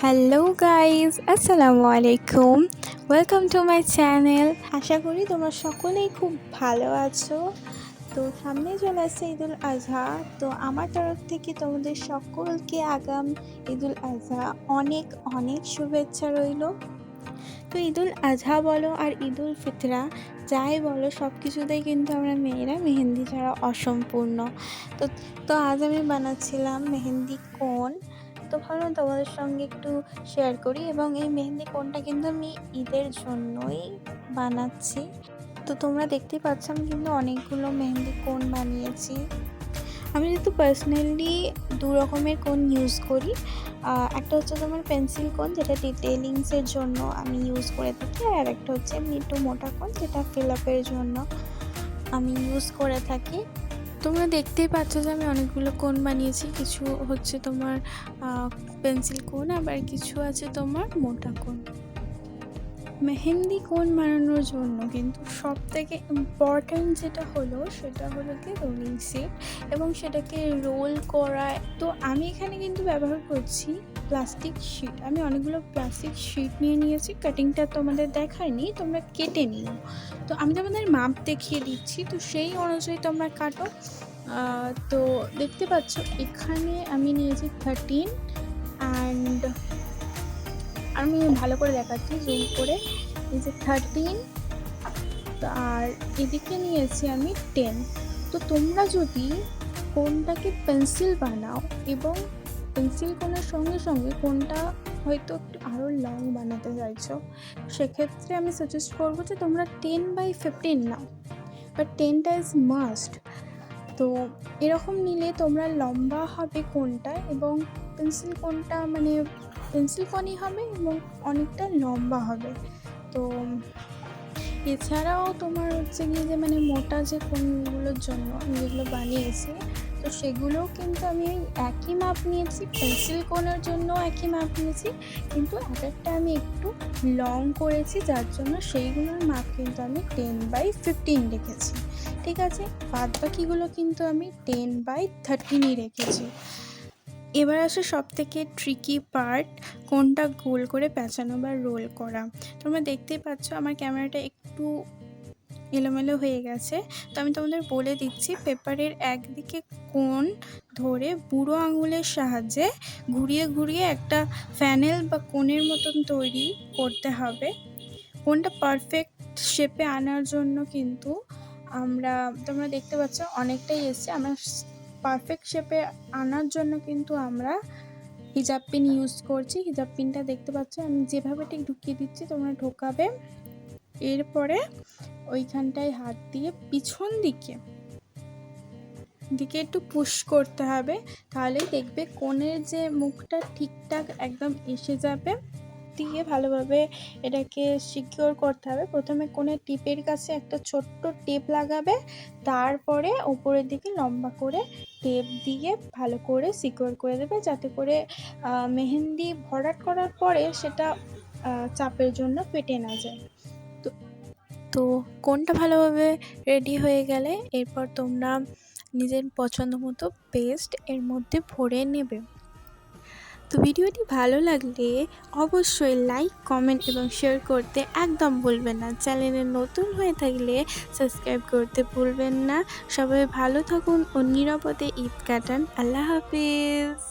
Hello guys, আসসালামু আলাইকুম। Welcome to my channel. আশা করি তোমরা সকলেই খুব ভালো আছো। তো সামনে চলে আসছে ঈদুল আজহা। তো আমার তরফ থেকে তোমাদের সকলকে আগাম ঈদুল আজহা অনেক অনেক শুভেচ্ছা রইল। তো ঈদুল আজহা বলো আর ঈদুল ফিতরা যাই বলো, সব কিছুতেই কিন্তু আমরা মেয়েরা মেহেন্দি ছাড়া অসম্পূর্ণ। তো তো আজ আমি বানাচ্ছিলাম মেহেন্দি কোন। তো ভাবলাম তোমাদের সঙ্গে একটু শেয়ার করি, এবং এই মেহেন্দি কোনটা কিন্তু আমি ঈদের জন্যই বানাচ্ছি। তো তোমরা দেখতেই পাচ্ছ আমি কিন্তু অনেকগুলো মেহেন্দি কোন বানিয়েছি। আমি যেহেতু পার্সোনালি দু রকমের কোন ইউজ করি। একটা হচ্ছে তোমার পেন্সিল কোন, যেটা ডিটেলিংসের জন্য আমি ইউজ করে থাকি, আর একটা হচ্ছে এমনি একটু মোটা কোন, যেটা ফিল আপের জন্য আমি ইউজ করে থাকি। তোমরা দেখতেই পাচ্ছ যে আমি অনেকগুলো কোন বানিয়েছি। কিছু হচ্ছে তোমার পেন্সিল কোন, আবার কিছু আছে তোমার মোটা কোন। মেহেন্দি কোন বানানোর জন্য কিন্তু সবথেকে ইম্পর্ট্যান্ট যেটা হলো সেটা হলো কি রোলিং শিট, এবং সেটাকে রোল করা। তো আমি এখানে কিন্তু ব্যবহার করছি প্লাস্টিক শিট। আমি অনেকগুলো প্লাস্টিক শিট নিয়ে নিয়েছি। কাটিংটা তোমাদের দেখায়নি, তোমরা কেটে নিও। তো আমি তোমাদের মাপ দেখিয়ে দিচ্ছি, তো সেই অনুযায়ী তোমরা কাটো। তো দেখতে পাচ্ছ এখানে আমি নিয়েছি 13, অ্যান্ড আমি ভালো করে দেখাচ্ছি জুম করে। এই যে 13, আর এদিকে নিয়েছি আমি 10। তো তোমরা যদি কোনটাকে পেন্সিল বানাও এবং পেন্সিল কোণের সঙ্গে সঙ্গে কোনটা হয়তো একটু আরও লং বানাতে চাইছো, সেক্ষেত্রে আমি সাজেস্ট করবো যে তোমরা 10/15 নাও, বাট 10টা ইজ মাস্ট। তো এরকম নিলে তোমরা লম্বা হবে কোনটা, এবং পেন্সিল কোনটা মানে পেন্সিল কোনই হবে এবং অনেকটা লম্বা হবে। তো এছাড়াও তোমার হচ্ছে গিয়ে যে মানে মোটা যে কোনগুলোর জন্য আমি যেগুলো বানিয়েছি, তো সেগুলোও কিন্তু আমি ওই একই মাপ নিয়েছি। পেন্সিল কোনের জন্য একই মাপ নিয়েছি, কিন্তু এক একটা আমি একটু লং করেছি, যার জন্য সেইগুলোর মাপ কিন্তু আমি 10/15 রেখেছি। ঠিক আছে, বাদ বাকিগুলো কিন্তু আমি 10/13ই রেখেছি। এবার আসে সব থেকে ট্রিকি পার্ট, কোনটা গোল করে পেঁচানো বা রোল করা। তোমরা দেখতেই পাচ্ছ আমার ক্যামেরাটা একটু এলোমেলো হয়ে গেছে। তো আমি তোমাদের বলে দিচ্ছি, পেপারের একদিকে কোণ ধরে বুড়ো আঙুলের সাহায্যে ঘুরিয়ে ঘুরিয়ে একটা ফ্যানেল বা কোণের মতন তৈরি করতে হবে। কোণটা পারফেক্ট শেপে আনার জন্য কিন্তু তোমরা দেখতে পাচ্ছ অনেকটাই এসছে। আমরা পারফেক্ট শেপে আনার জন্য কিন্তু আমরা হিজাব পিন ইউজ করছি। হিজাব পিনটা দেখতে পাচ্ছ আমি যেভাবে ঠিক ঢুকিয়ে দিচ্ছি, তোমরা ঢোকাবে। এরপরে ওইখানটায় হাত দিয়ে পিছন দিকে একটু পুশ করতে হবে, তাহলেই দেখবে কোণের যে মুখটা ঠিকঠাক একদম এসে যাবে। দিয়ে ভালোভাবে এটাকে সিকিওর করতে হবে। প্রথমে কোণের টিপের কাছে একটা ছোট্ট টেপ লাগাবে, তারপরে ওপরের দিকে লম্বা করে টেপ দিয়ে ভালো করে সিকিওর করে দেবে, যাতে করে মেহেন্দি ভরাট করার পরে সেটা চাপের জন্য ফেটে না যায়। তো কোনটা ভালোভাবে রেডি হয়ে গেলে এরপর তোমরা নিজের পছন্দ মতো পেস্ট এর মধ্যে ভরে নেবে। তো ভিডিওটি ভালো লাগলে অবশ্যই লাইক, কমেন্ট এবং শেয়ার করতে একদম ভুলবেন না। চ্যানেলে নতুন হয়ে থাকলে সাবস্ক্রাইব করতে ভুলবেন না। সবাই ভালো থাকুন ও নিরাপদে ঈদ কাটান। আল্লাহ হাফিজ।